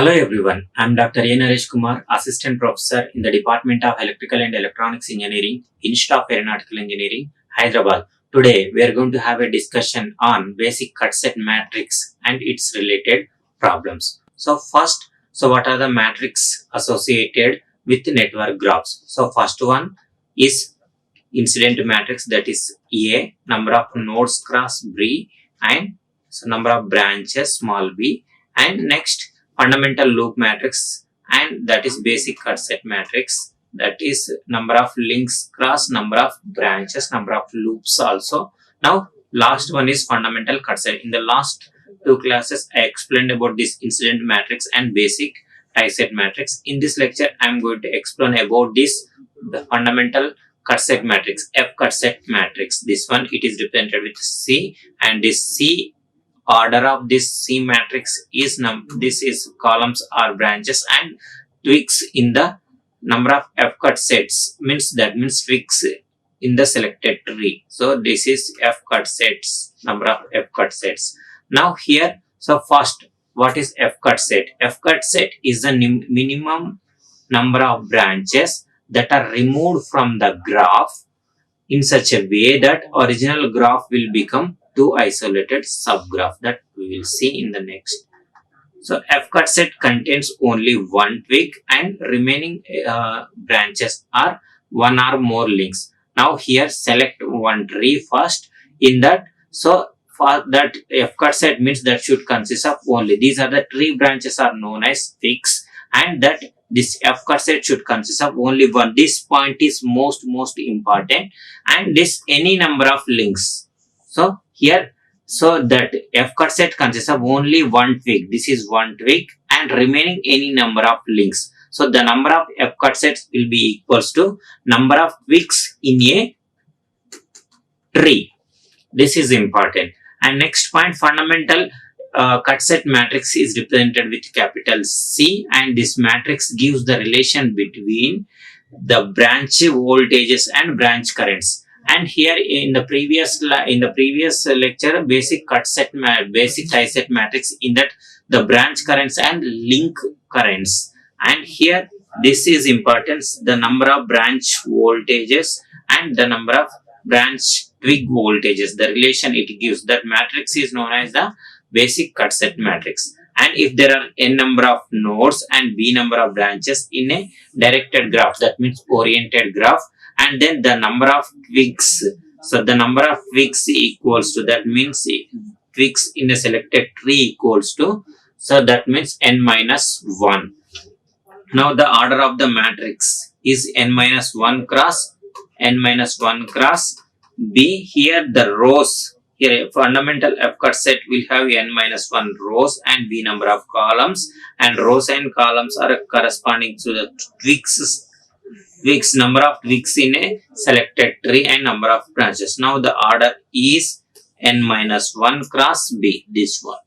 Hello everyone, I am Dr. Naresh Kumar, Assistant Professor in the Department of Electrical and Electronics Engineering, Institute of Aeronautical Engineering, Hyderabad. Today we are going to have a discussion on basic cut set matrix and its related problems. So first, what are the matrix associated with network graphs? So first one is incident matrix, that is A, number of nodes cross B, and number of branches small b, and next fundamental loop matrix, and that is basic cut set matrix, that is number of links cross number of branches, number of loops also. Now last one is fundamental cut set. In the last two classes I explained about this incident matrix and basic tie set matrix. In this lecture I am going to explain about this the fundamental cut set matrix, F cut set matrix. This one it is represented with C, and this C order of this C matrix is this is columns or branches, and twigs in the number of F cut sets means twigs in the selected tree. So this is F cut sets, number of F cut sets. Now here, so first, what is F cut set? F cut set is the minimum number of branches that are removed from the graph in such a way that original graph will become two isolated subgraph, that we will see in the next. So F cut set contains only one twig, and remaining branches are one or more links. Now here select one tree first. In that, so for that F cut set means that should consist of only these are the tree branches are known as twigs, and that this F cut set should consist of only one. This point is most important, and this any number of links. So here, so that F cut set consists of only one twig. This is one twig, and remaining any number of links. So the number of F cut sets will be equals to number of twigs in a tree. This is important. And next point, fundamental cut set matrix is represented with capital C, and this matrix gives the relation between the branch voltages and branch currents. And here in the previous lecture, basic cut set basic tie set matrix, in that the branch currents and link currents, and here this is important, the number of branch voltages and the number of branch twig voltages, the relation it gives, that matrix is known as the basic cut set matrix. And if there are n number of nodes and b number of branches in a directed graph, that means oriented graph, and then the number of twigs, so the number of twigs equals to, that means twigs in a selected tree equals to, so that means n minus 1. Now the order of the matrix is n minus 1 cross n minus 1 cross b. Here the rows, here fundamental F cut set will have n minus 1 rows and b number of columns, and rows and columns are corresponding to the twigs, number of twigs in a selected tree, and number of branches. Now the order is n minus 1 cross b, this one.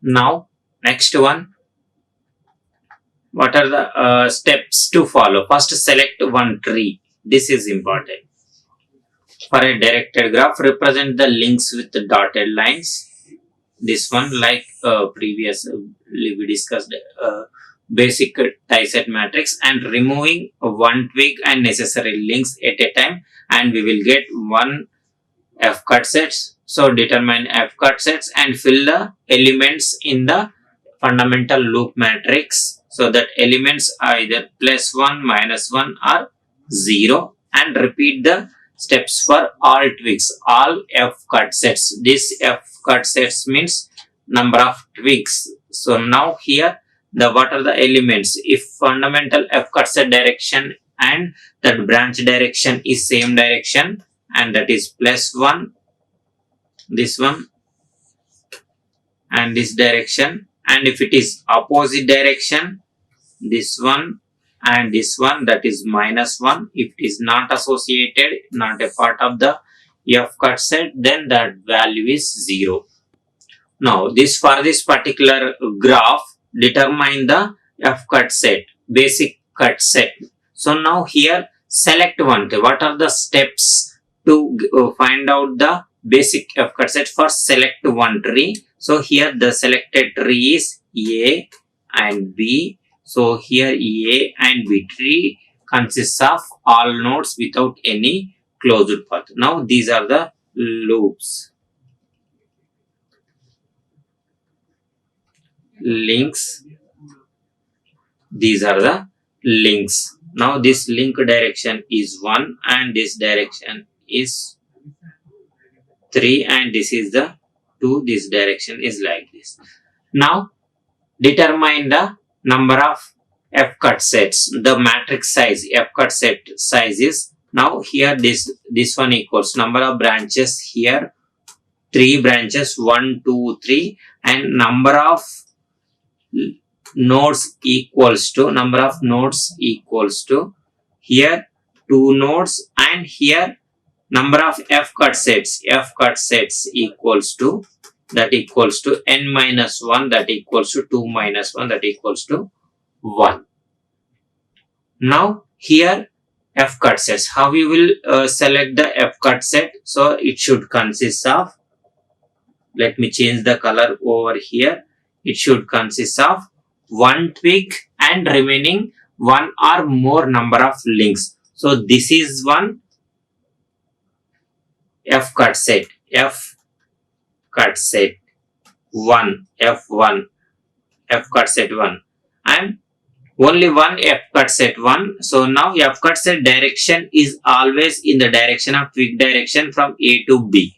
Now next one, what are the steps to follow? First, select one tree. This is important. For a directed graph, represent the links with the dotted lines. This one, like previously we discussed basic tie set matrix, and removing one twig and necessary links at a time, and we will get one F cut sets. So determine F cut sets and fill the elements in the fundamental loop matrix, so that elements are either plus 1, minus 1 or 0, and repeat the steps for all twigs, all F cut sets. This F cut sets means number of twigs. So now here, the what are the elements? If fundamental F cut set direction and that branch direction is same direction, and that is plus 1, this one, and this direction, and if it is opposite direction, this one and this one, that is minus 1. If it is not associated, not a part of the F cut set, then that value is 0. Now this, for this particular graph, determine the F cut set, basic cut set. So now here select one. What are the steps to find out the basic F cut set for select one tree. So here the selected tree is A and B. So here A and B tree consists of all nodes without any closed path. Now these are the loops, links. These are the links. Now this link direction is 1 and this direction is 3 and this is the 2. This direction is like this. Now determine the number of F cut sets. The matrix size F cut set size is, now here this one equals number of branches, here 3 branches, 1 2 3, and number of nodes equals to here 2 nodes, and here number of F cut sets equals to n minus 1, that equals to 2 minus 1, that equals to 1. Now here F cut sets, how we will select the F cut set? So it should consist of, let me change the color over here, it should consist of one twig and remaining one or more number of links. So this is one F cut set, F cut set 1, F1, F cut set 1, and only one F cut set 1. So now F cut set direction is always in the direction of twig direction from A to B.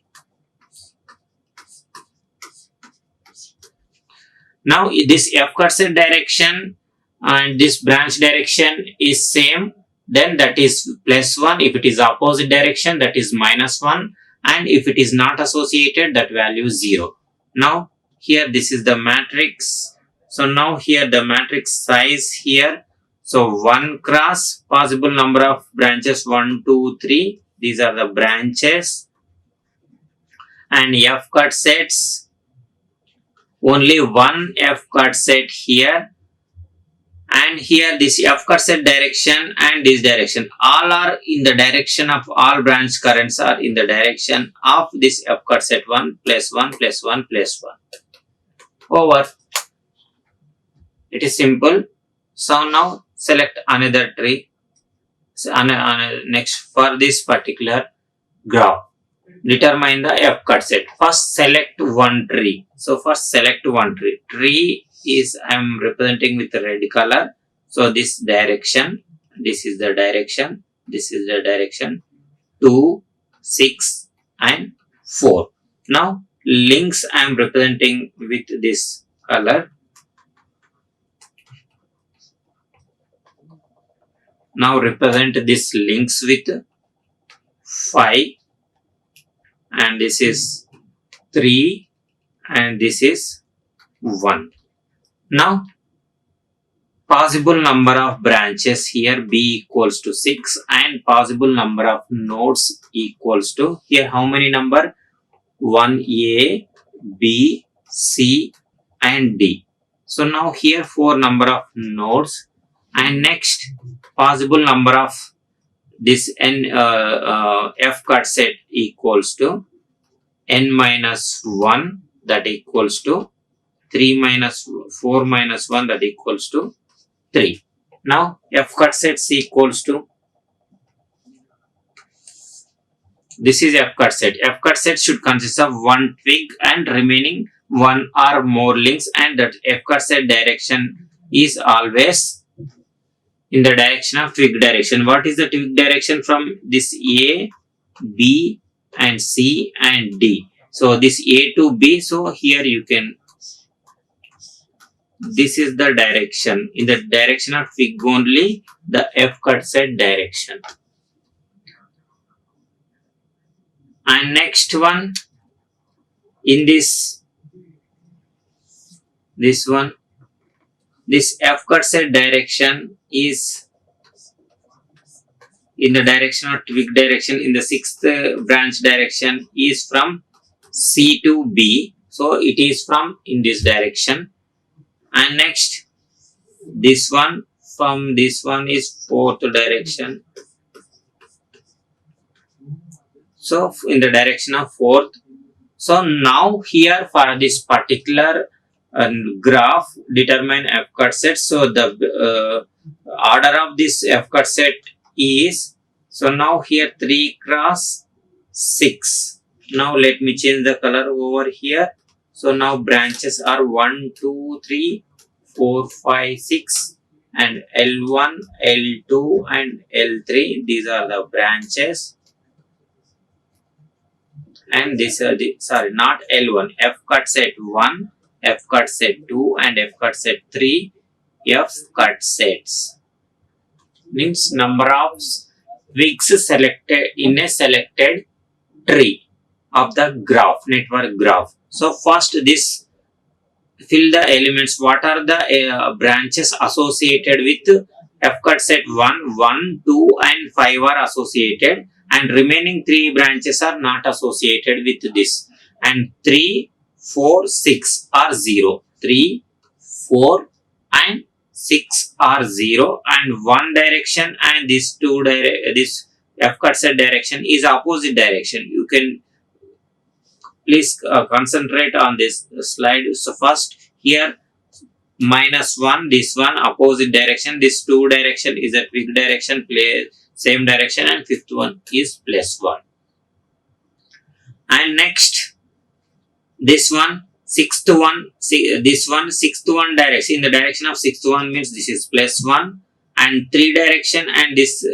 Now this F cut set direction and this branch direction is same, then that is +1. If it is opposite direction, that is -1, and if it is not associated, that value is 0. Now here this is the matrix. So now here the matrix size here, so 1 cross possible number of branches 1 2 3, these are the branches, and F cut sets, only one F cut set here, and here this F cut set direction and this direction, all are in the direction of, all branch currents are in the direction of this F cut set 1 plus 1 plus 1 plus 1. Over. It is simple. So now select another tree. So next, for this particular graph, determine the F cut set. First select one tree. So first select one tree. Tree is, I am representing with red color. So this direction, this is the direction, this is the direction 2, 6 and 4. Now links I am representing with this color. Now represent this links with 5, and this is 3 and this is 1. Now possible number of branches here, B equals to 6, and possible number of nodes equals to, here how many number? 1A, B, C and D. So now here 4 number of nodes, and next possible number of this F cut set equals to n minus 1, that equals to 3 minus 4 minus 1, that equals to 3. Now F cut sets equals to, this is F cut set. F cut set should consist of one twig and remaining one or more links, and that F cut set direction is always in the direction of twig direction. What is the twig direction? From this A, B and C and D. So this A to B, so here you can, this is the direction, in the direction of twig only, the F cut set direction. And next one, in this one, this F cut set direction is in the direction of twig direction, in the 6th branch direction is from C to B. So it is from in this direction. And next this one, from this one is 4th direction. So in the direction of fourth. So now here for this particular graph, determine f cut set. So the order of this f cut set is, so now here 3 cross 6. Now let me change the color over here. So now branches are 1 2 3 4 5 6, and L1 L2 and L3, these are the branches. And these are the, sorry, not L1, f cut set 1, f cut set 2 and f cut set 3. F cut sets means number of twigs selected in a selected tree of the graph, network graph. So first this, fill the elements. What are the branches associated with f cut set 1? 1, 2 and 5 are associated, and remaining 3 branches are not associated with this, and 3 4 6 are 0. 3 4 and 6 are 0, and one direction and this f cut set direction is opposite direction. You can please concentrate on this slide. So first here -1, this one opposite direction, this 2 direction is a twig direction, play same direction, and fifth one is +1. And next this one sixth one, this one sixth one direction, in the direction of sixth one means this is +1, and 3 direction and this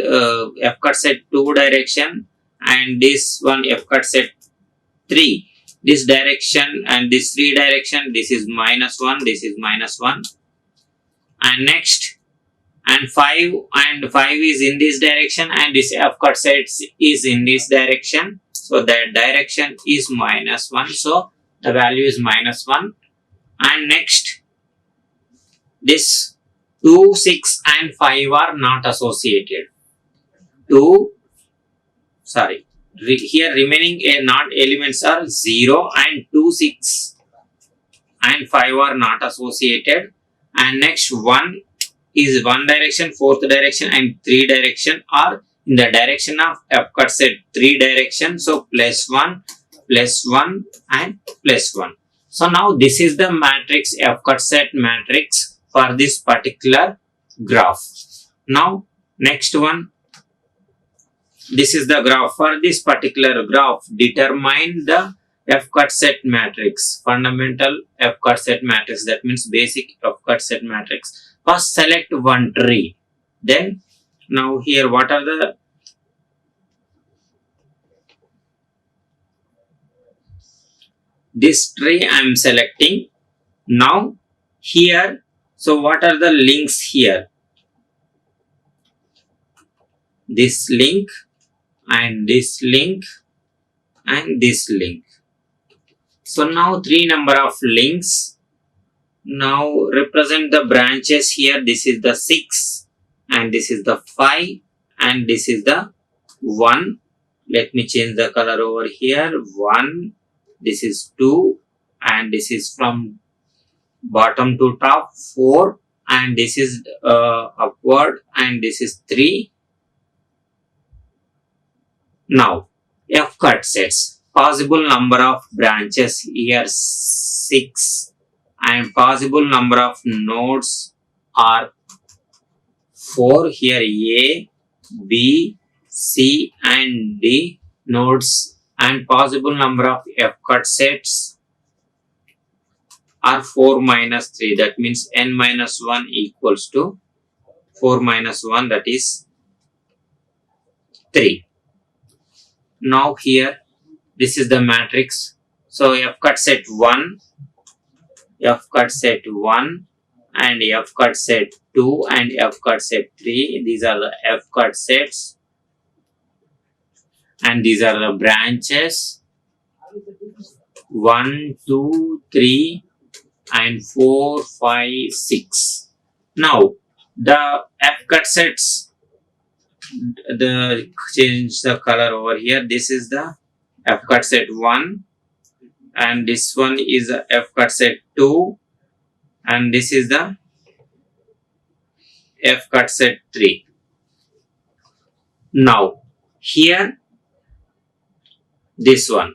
f cut set 2 direction, and this one f cut set 3, this direction, and this 3 direction, this is -1, this is -1. And next, and 5 is in this direction, and this f cut set is in this direction, so that direction is -1, so the value is -1. And next, this 2 6 and 5 are not associated. 2, sorry, here remaining not elements are 0 and 2 6 and 5 are not associated. And next, 1 is one direction, fourth direction and 3 direction are in the direction of f cut set 3 direction, so +1 +1 and +1. So now this is the matrix, f cut set matrix for this particular graph. Now next one, this is the graph for this particular graph. Determine the f cut set matrix, fundamental f cut set matrix, that means basic f cut set matrix. First select one tree. Then now here what are the, this tree I am selecting. Now here, so what are the links here? This link and this link and this link. So now 3 number of links. Now represent the branches here. This is the 6 and this is the 5 and this is the 1. Let me change the color over here. 1, this is 2 and this is from bottom to top 4, and this is upward, and this is 3. Now f cut sets, possible number of branches here 6, and possible number of nodes are 4. Here A, B, C and D nodes, and possible number of f cut sets are 4 minus 3, that means n minus 1 equals to 4 minus 1, that is 3. Now here this is the matrix. So f cut set 1, f cut set 1 and f cut set 2 and f cut set 3, these are the f cut sets, and these are the branches 1 2 3 and 4 5 6. Now the f cut sets, the change the color over here. This is the f cut set 1, and this one is the f cut set 2, and this is the f cut set 3. Now here this one.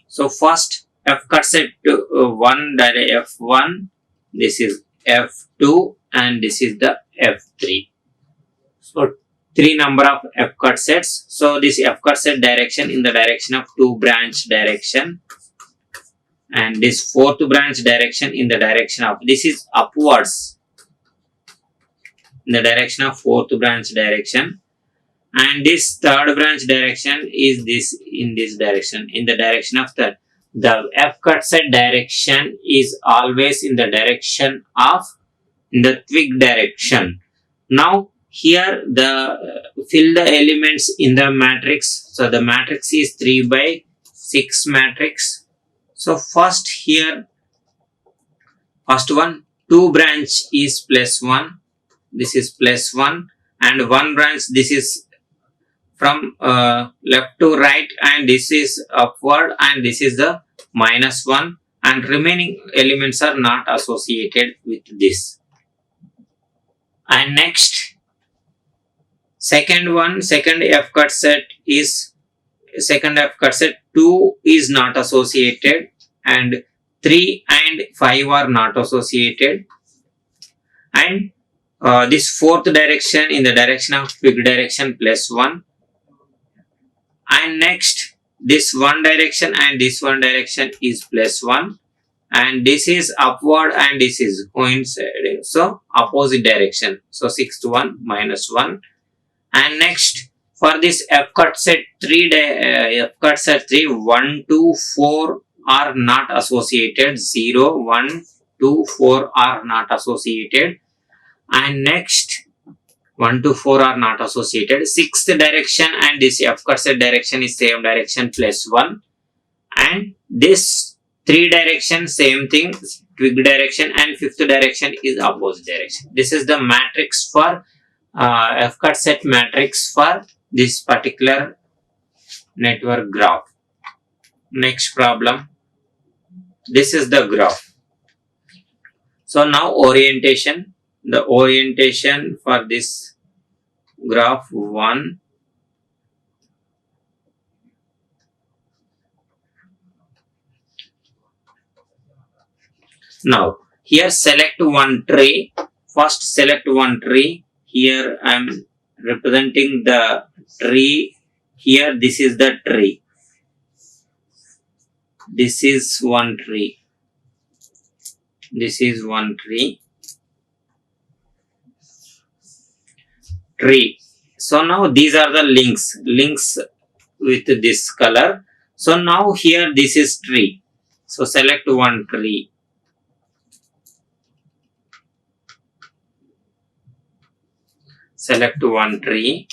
So first f cut set to f1, this is f2, and this is the f3. So three number of f cut sets. So this f cut set direction in the direction of 2 branch direction, and this 4th branch direction in the direction of, this is upwards in the direction of 4th branch direction, and this 3rd branch direction is this in this direction, in the direction of the f cut set direction is always in the direction of the twig direction. Now here the fill the elements in the matrix. So the matrix is 3 by 6 matrix. So first here, first one, 2 branch is +1, this is +1, and 1 branch, this is from left to right, and this is upward, and this is the -1, and remaining elements are not associated with this. And next, second f cut set is, second f cut set 2 is not associated, and 3 and 5 are not associated, and this 4th direction in the direction of twig direction +1, and next this one direction and this one direction is +1, and this is upward and this is coinciding, so opposite direction, so 6th one -1. And next for this f cut set 3 1 2 4 are not associated, 0 1 2 4 are not associated, and next 1 to 4 are not associated. 6th direction and this f cut set direction is same direction +1, and this 3 direction same thing, twig direction, and 5th direction is opposite direction. This is the matrix for f cut set matrix for this particular network graph. Next problem, this is the graph. So now orientation, the orientation for this graph 1, now here select one tree, first select one tree. Here I am representing the tree. Here this is the tree, this is one tree, this is one tree. So now these are the links with this color. So now here this is tree, so select one tree. Select one tree.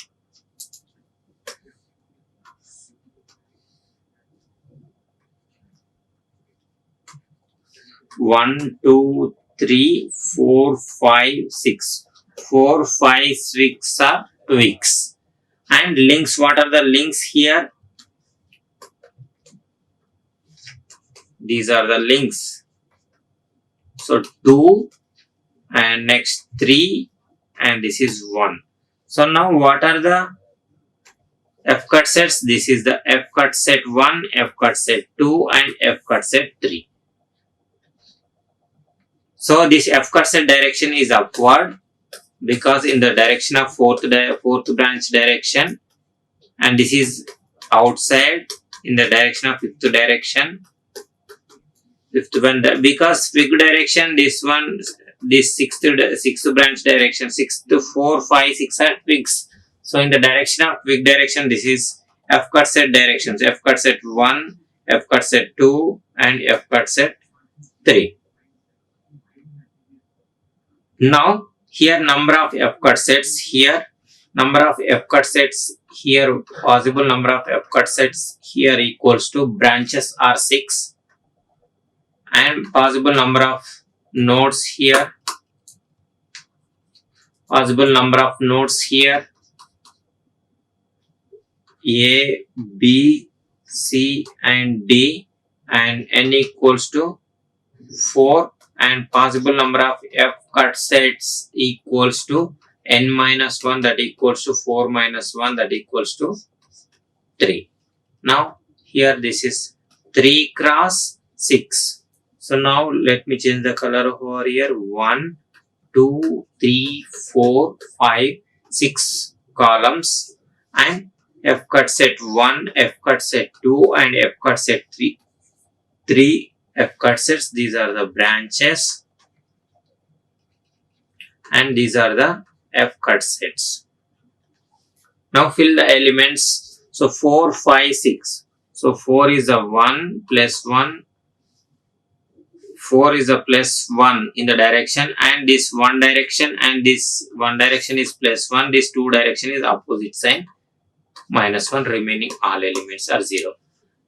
One, two, three, 4, 5, 6. 4, 5, 6 are twigs. And links, what are the links here? These are the links. So 2, and next 3, and this is 1. So now what are the f cut sets? This is the f cut set 1, f cut set 2, and f cut set 3. So this f cut set direction is upward, because in the direction of 4th branch direction, and this is outside in the direction of 5th direction. 5th one, because twig direction, this one, this 6th branch direction, 6th to 4, 5, 6 are twigs. So in the direction of twig direction, this is f cut set directions, f cut set 1, f cut set 2, and f cut set 3. Now here number of f cut sets, here number of f cut sets, here possible number of f cut sets here equals to branches are 6, and possible number of nodes here, possible number of nodes here A, B, C, and D, and n equals to 4, and possible number of f cut sets equals to n minus 1, that equals to 4 minus 1, that equals to 3. Now here this is 3 cross 6. So now let me change the color over here. 1, 2, 3, 4, 5, 6 columns, and F cut set 1, F cut set 2, and F cut set 3. 3 F cut sets, these are the branches, and these are the F cut sets. Now fill the elements. So 4, 5, 6. So 4 is a 1 plus 1. 4 is a plus 1 in the direction, and this one direction, and this one direction is plus 1. This two direction is opposite sign, minus 1. Remaining all elements are 0.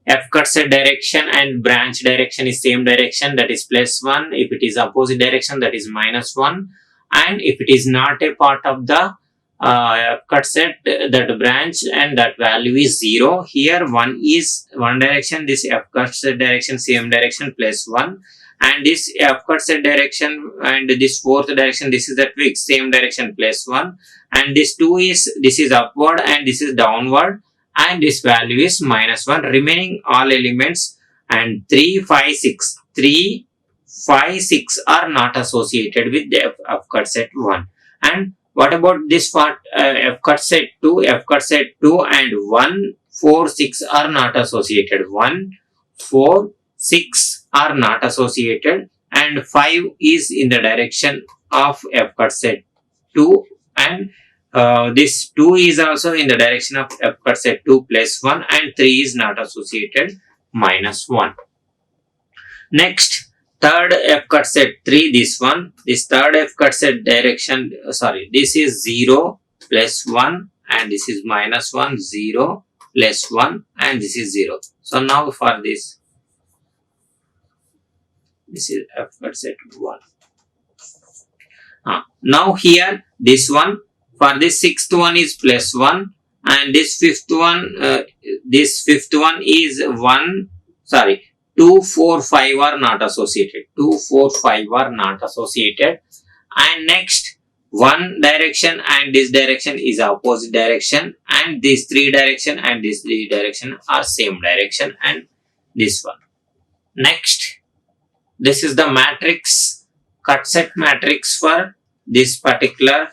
F cut set direction and branch direction is same direction, that is plus 1. If it is opposite direction, that is minus 1. And if it is not a part of the F cut set, that branch and that value is 0. Here 1 is one direction, this F cut set direction same direction plus 1. And this F cut set direction and this fourth direction, this is the fixed same direction plus 1. And this 2 is, this is upward and this is downward, and this value is minus 1. Remaining all elements, and 3, 5, 6. 3, 5, 6 are not associated with the F cut set 1. And what about this part? F cut set 2, F cut set 2 and 1, 4, 6 are not associated. 1, 4, 6 are not associated, and 5 is in the direction of F cut set 2, and this 2 is also in the direction of F cut set 2 plus 1, and 3 is not associated, minus 1. Next, third F cut set 3, this one, this third F cut set direction, this is 0 plus 1, and this is minus 1, 0 plus 1, and this is 0. So now for this is F cut set 1. Now here this one, for this sixth one is plus 1, and this fifth one is 1, 2, 4, 5 are not associated. 2, 4, 5 are not associated. And next, one direction and this direction is opposite direction, and this 3 direction and this 3 direction are same direction, and this one. Next, this is the matrix, cut set matrix for this particular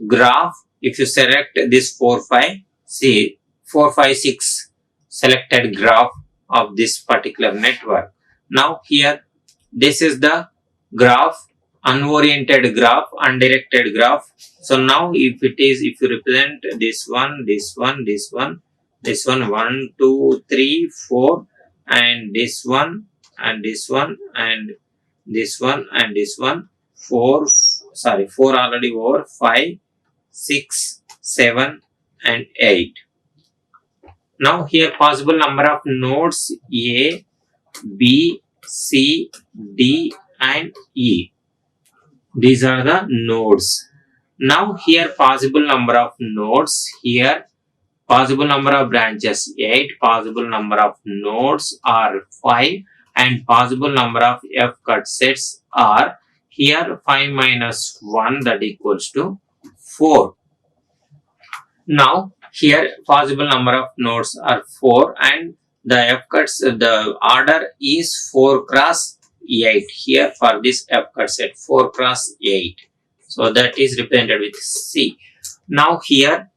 graph. If you select this 4, 5, see 4, 5, 6 selected graph of this particular network. Now here, this is the graph, unoriented graph, undirected graph. So now if you represent this one, this one, this one, this one, 1, 2, 3, 4, and this one, and this one, and this one, and this one, 4 already over, 5, 6, 7, and 8. Now here possible number of nodes A, B, C, D, and E. These are the nodes. Now here possible number of nodes, here possible number of branches 8, possible number of nodes are 5, and possible number of F cut sets are here 5 minus 1, that equals to 4. Now here possible number of nodes are 4, and the F cuts, the order is 4 cross 8 here for this F cut set, 4 cross 8. So that is represented with C. Now here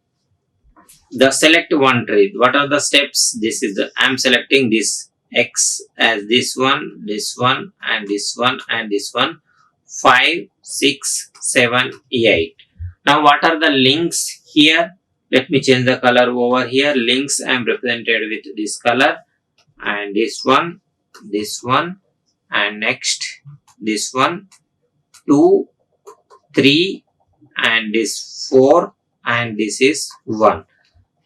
the select one tree. What are the steps? This is the, I am selecting this X as this one, and this one, and this one, 5, 6, 7, 8. Now what are the links here? Let me change the color over here. Links I am represented with this color, and this one, and next this one, 2, 3, and this 4, and this is 1.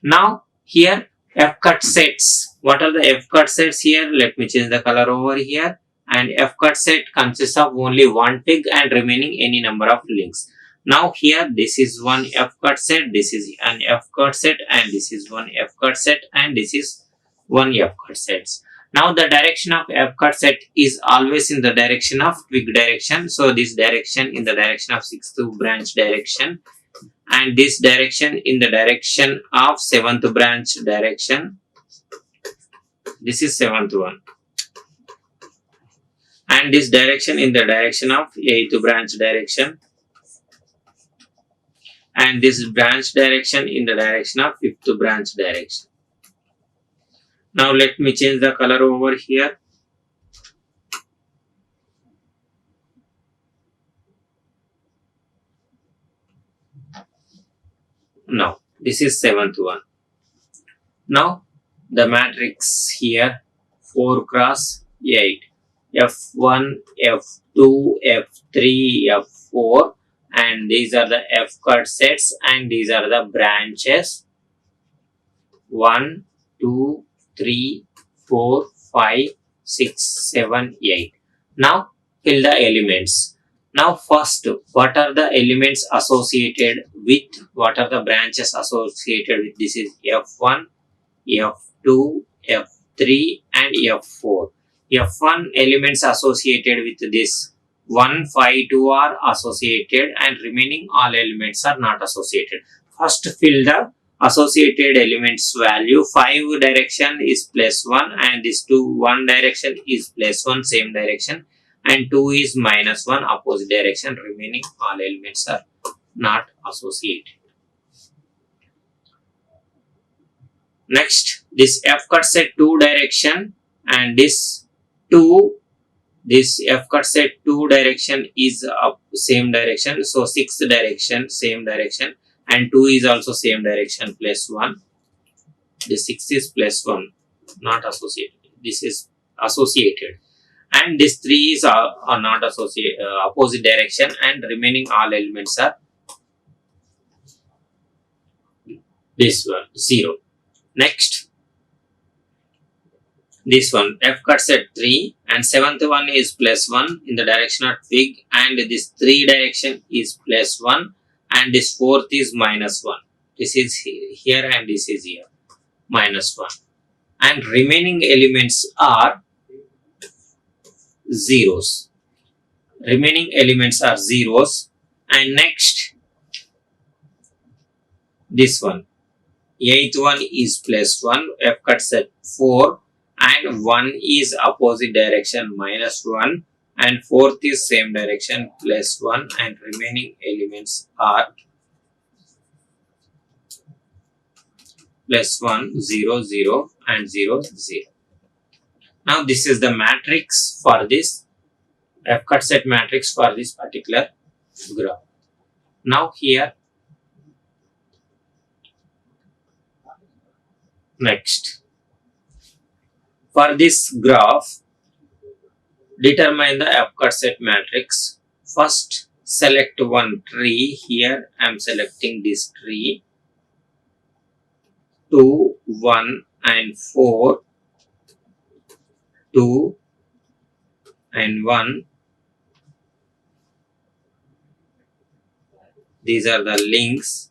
Now here F cut sets. What are the F cut sets here? Let me change the color over here. And F cut set consists of only one tick and remaining any number of links. Now here this is one F cut set, this is an F cut set, and this is one F cut set, and this is one F cut sets. Now the direction of F cut set is always in the direction of twig direction. So this direction in the direction of 6th branch direction, and this direction in the direction of 7th branch direction, This is 7th one. And this direction in the direction of 8th branch direction. And this branch direction in the direction of 5th branch direction. Now let me change the color over here. Now this is 7th one. Now the matrix here 4 cross 8. F1, F2, F3, F4, and these are the F cut sets and these are the branches 1, 2, 3, 4, 5, 6, 7, 8. Now fill the elements. Now first, what are the elements associated with, what are the branches associated with? This is F1, F2, F3 and F4. F1 elements associated with this 1, 5, 2 are associated and remaining all elements are not associated. First fill the associated elements value. 5 direction is +1 and this 1 direction is +1 same direction and 2 is -1 opposite direction. Remaining all elements are not associated. Next, this F cut set 2 direction and this F cut set 2 direction is up same direction. So 6th direction same direction and 2 is also same direction +1. This 6 is +1 not associated. This is associated. And this 3 is are not associated, opposite direction and remaining all elements are this one 0. Next, this one F cut set 3 and 7th one is +1 in the direction of twig and this 3 direction is +1 and this 4th is -1. This is here and this is here -1 and remaining elements are zeros. Remaining elements are zeros. And next, this one 8th one is +1, F cut set 4 and 1 is opposite direction -1 and 4th is same direction +1 and remaining elements are +1, 0, 0 and 0, 0. Now this is the matrix for this F cut set matrix for this particular graph. Now here, next, for this graph, determine the F cut set matrix. First, select one tree. Here I am selecting this tree. 2, 1 and 4, 2 and 1. These are the links.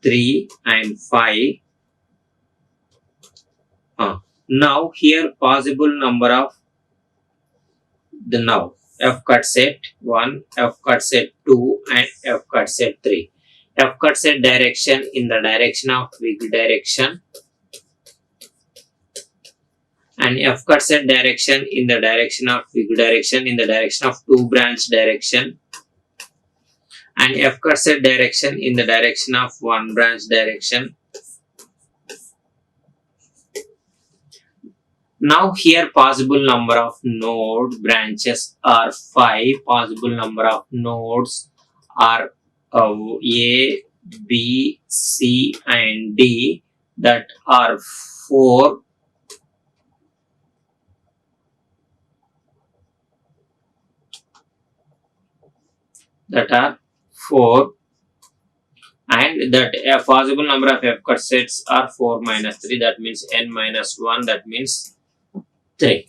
3 and 5. Now here possible number of the now F cut set 1, F cut set 2 and F cut set 3. F cut set direction in the direction of twig direction and F cut set direction in the direction of twig direction in the direction of 2 branch direction and F cut set direction in the direction of 1 branch direction. Now here possible number of node branches are 5. Possible number of nodes are A, B, C and D, that are 4. That are 4 and that a possible number of F cut sets are 4 minus 3, that means n minus 1, that means 3.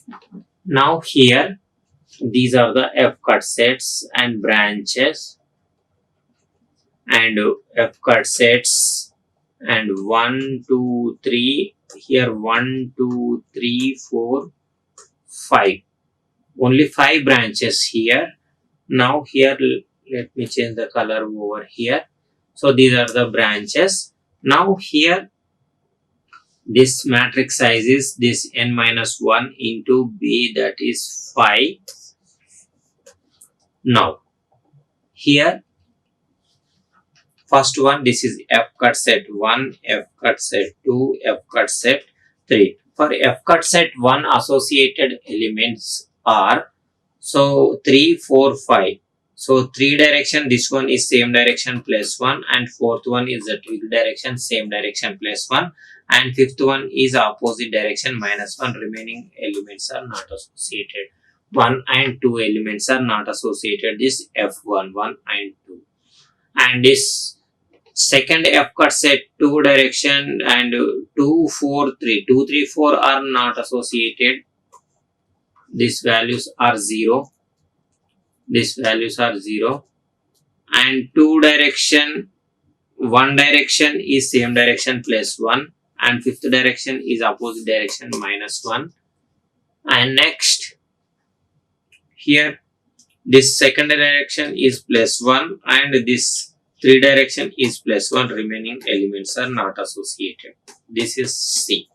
Now here these are the F cut sets and branches and F cut sets and 1, 2, 3, here 1, 2, 3, 4, 5. Only 5 branches here. Now here let me change the color over here. So these are the branches. Now here This matrix size is this n minus 1 into B, that is 5. Now here first one, this is F cut set 1, F cut set 2, F cut set 3. For F cut set 1 associated elements are so 3, 4, 5. So 3 direction, this one is same direction plus 1, and fourth one is the twig direction, same direction plus 1, and fifth one is opposite direction minus 1. Remaining elements are not associated. 1 and 2 elements are not associated. This F1, 1 and 2. And this second F cut set 2 direction and 2, 4, 3. 2, 3, 4 are not associated. These values are 0. These values are 0. And 2 direction, 1 direction is same direction plus 1. And fifth direction is opposite direction minus 1. And next, here, this second direction is plus 1 and this 3 direction is plus 1. Remaining elements are not associated. This is C.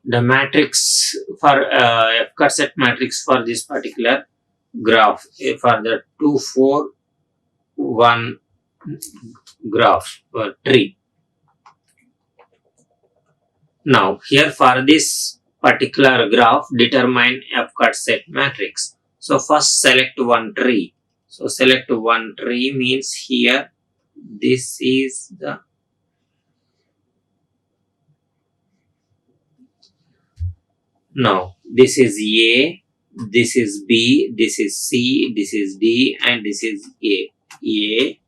The matrix for F cut set matrix for this particular graph, for the 2, 4, 1 graph tree. Now here for this particular graph, determine F cut set matrix. So first select one tree. So select one tree means here this is the this is A, this is B, this is C, this is D, and this is A. A,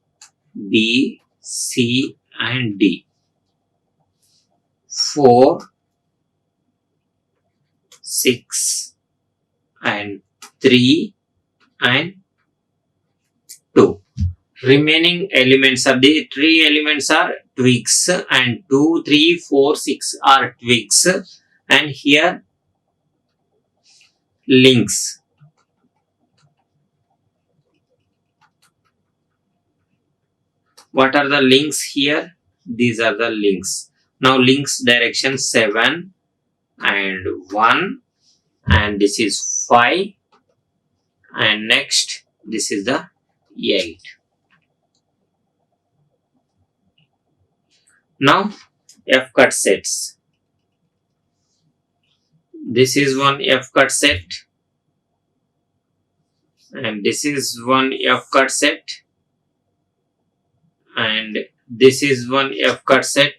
B, C, and D. 4, 6, and 3, and 2. Remaining elements of the 3 elements are twigs, and 2, 3, 4, 6 are twigs, and here links. What are the links here? These are the links. Now links direction 7 and 1, and this is 5, and next this is the 8. Now F cut sets. This is one F cut set, and this is one F cut set, and this is one F cut set.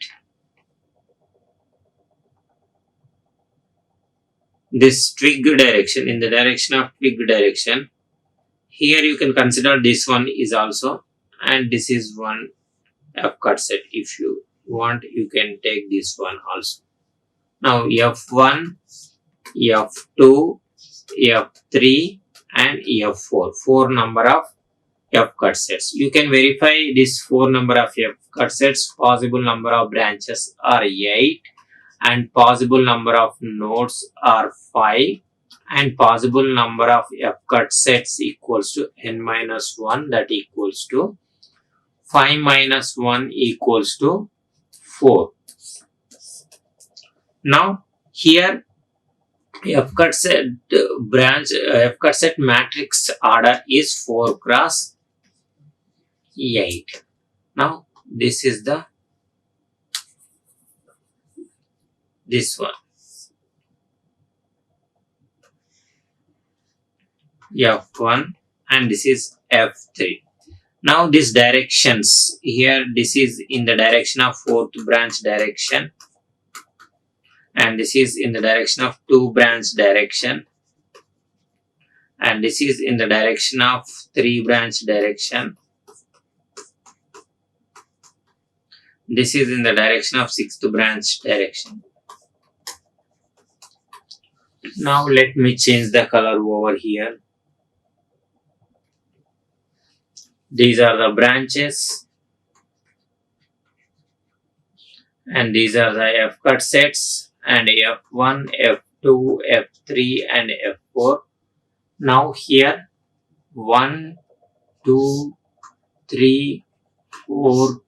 This twig direction, in the direction of twig direction, here you can consider this one is also, and this is one F cut set. If you want, you can take this one also. Now F1, F2, F3, and F4. 4 number of F cut sets. You can verify this 4 number of F cut sets. Possible number of branches are 8, and possible number of nodes are 5, and possible number of F cut sets equals to n minus 1, that equals to 5 minus 1 equals to 4. Now here F cut set F cut set matrix order is 4 cross 8. Now this is the this one F1, and this is F3. Now these directions here, this is in the direction of 4th branch direction, and this is in the direction of 2 branch direction, and this is in the direction of 3 branch direction. This is in the direction of 6th branch direction. Now let me change the color over here. These are the branches, and these are the F cut sets, and F1, F2, F3, and F4. Now here 1, 2, 3, 4,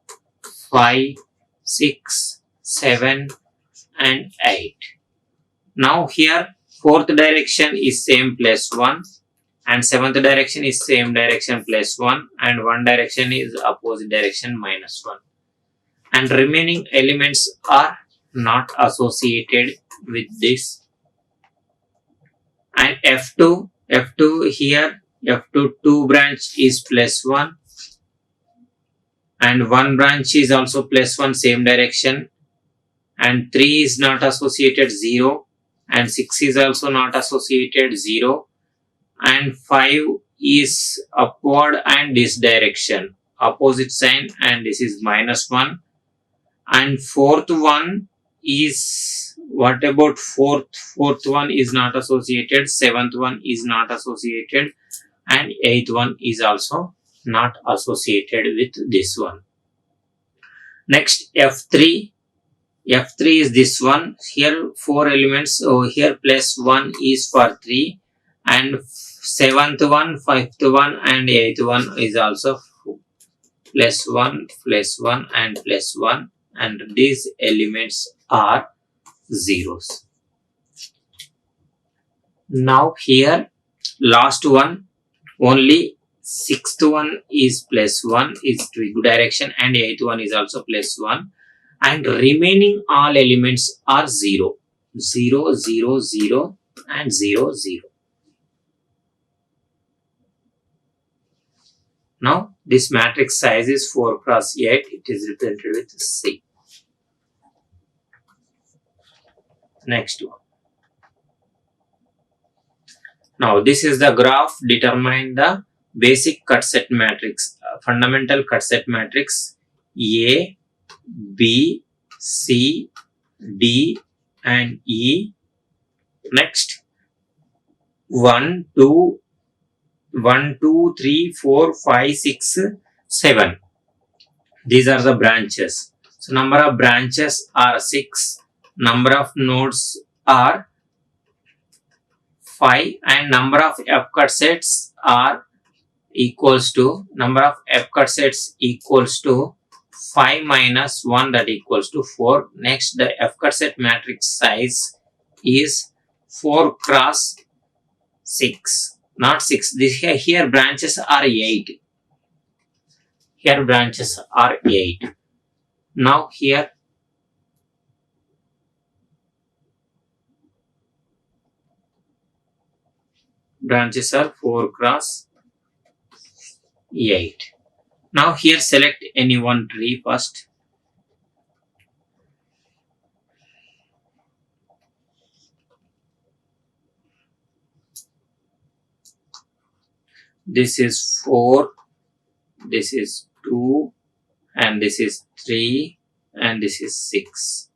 5, 6, 7 and 8. Now here fourth direction is same plus 1 and seventh direction is same direction plus 1 and one direction is opposite direction minus 1. And remaining elements are not associated with this. And F2 here, F2 2 branch is plus 1 and one branch is also plus 1 same direction, and 3 is not associated 0 and 6 is also not associated 0 and 5 is upward and this direction opposite sign and this is minus 1. And fourth one is, what about fourth one is not associated, seventh one is not associated and eighth one is also not associated with this one. Next F3 is this one. Here 4 elements, so here plus 1 is for 3 and seventh one, fifth one and eighth one is also plus 1 and plus 1, and these elements are zeros. Now here last one, only sixth one is plus 1 is to direction and eighth one is also plus 1, and remaining all elements are 0, 0, 0, 0 and 0, 0. Now this matrix size is 4 cross 8. It is represented with C. Next one. Now this is the graph. Determine the basic cut set matrix, fundamental cut set matrix A, B, C, D and E. Next 1, 2, 3, 4, 5, 6, 7. These are the branches. So number of branches are 6. Number of nodes are 5 and number of F cut sets are equals to, number of F cut sets equals to 5 minus 1, that equals to 4. Next the F cut set matrix size is 4 cross 6, not 6. This here branches are 8. Here branches are 8. Now here branches are 4 cross 8. Now here select any one tree first. This is 4, this is 2 and this is 3 and this is 6.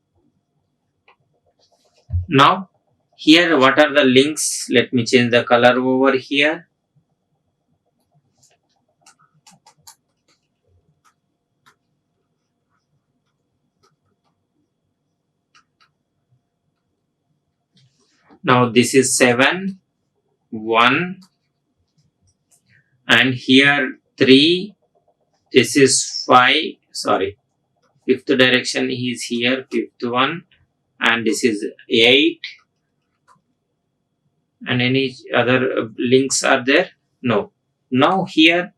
Now here what are the links? Let me change the color over here. Now this is 7, 1 and here 3, this is 5, sorry, fifth direction is here, fifth one, and this is 8. And any other links are there? No. Now here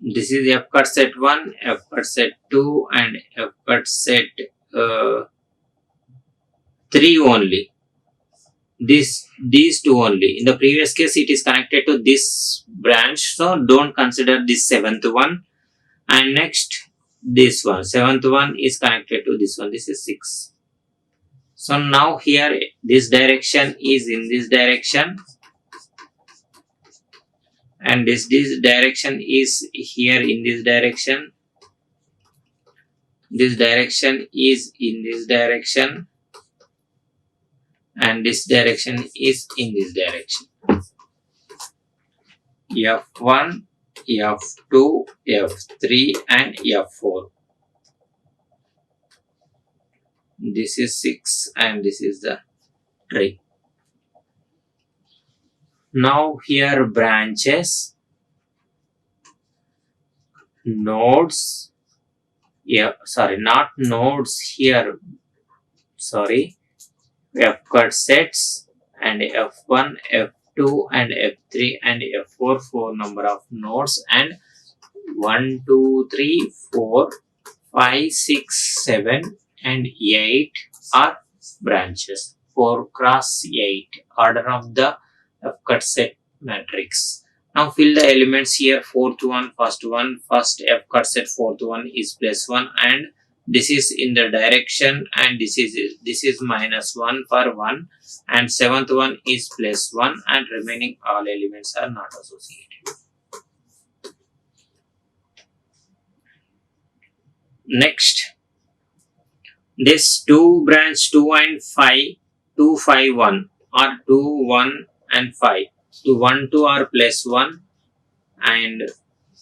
this is F cut set 1, F cut set 2 and F cut set 3 only. These two only. In the previous case it is connected to this branch, so don't consider this seventh one. And next this one, seventh one is connected to this one. This is 6. So now here this direction is in this direction and this direction is here in this direction. This direction is in this direction and this direction is in this direction. F1, F2, F3 and F4. This is 6 and this is the tree. Now here branches nodes, yeah, sorry, not nodes here, sorry, F cut sets and F1, F2 and F3 and F4, 4 number of nodes, and 1, 2, 3, 4, 5, 6, 7 and 8 are branches. 4 cross 8 order of the F cut set matrix. Now fill the elements here. Fourth one, first F cut set fourth one is plus 1, and this is in the direction, and this is minus 1 for 1, and seventh one is plus 1, and remaining all elements are not associated. Next, this 2 branch 2 and 5, 2 5 1 or 2 1 and 5, 2 1 2 are plus 1, and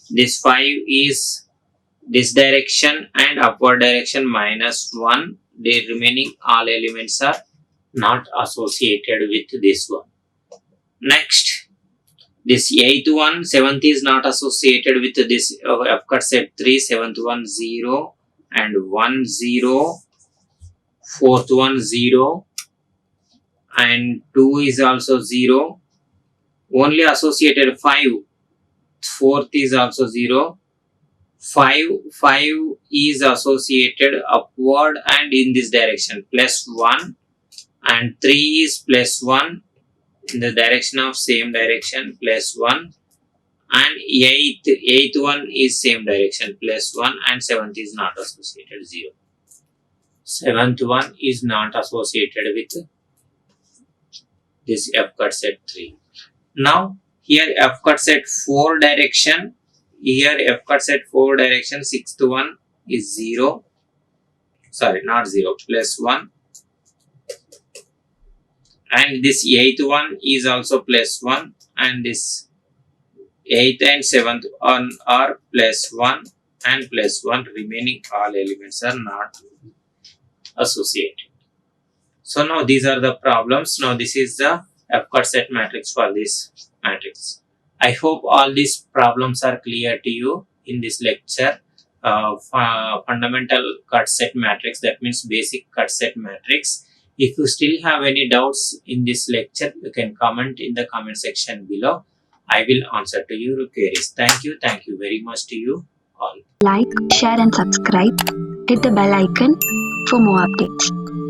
this 5 is this direction and upward direction minus 1. The remaining all elements are not associated with this one. Next, this 8th one, 7th is not associated with this F cut set 3, 7th one 0 and 1 0, 4th one 0 and 2 is also 0. Only associated 5, 4th is also 0. 5 is associated upward and in this direction plus 1, and 3 is plus 1 in the direction of same direction plus 1, and 8th one is same direction plus 1, and 7th is not associated 0. 7th one is not associated with this F cut set 3. Now here F cut set 4 direction, here F cut set 4 direction, 6th one is 0, sorry not 0, plus 1, and this 8th one is also plus 1, and this 8th and 7th one are plus 1 and plus 1, remaining all elements are not associated. So now these are the problems. Now this is the F cut set matrix for this matrix. I hope all these problems are clear to you in this lecture. Fundamental cut set matrix, that means basic cut set matrix. If you still have any doubts in this lecture, you can comment in the comment section below. I will answer to your queries. Thank you very much to you all. Like, share and subscribe. Hit the bell icon for more updates.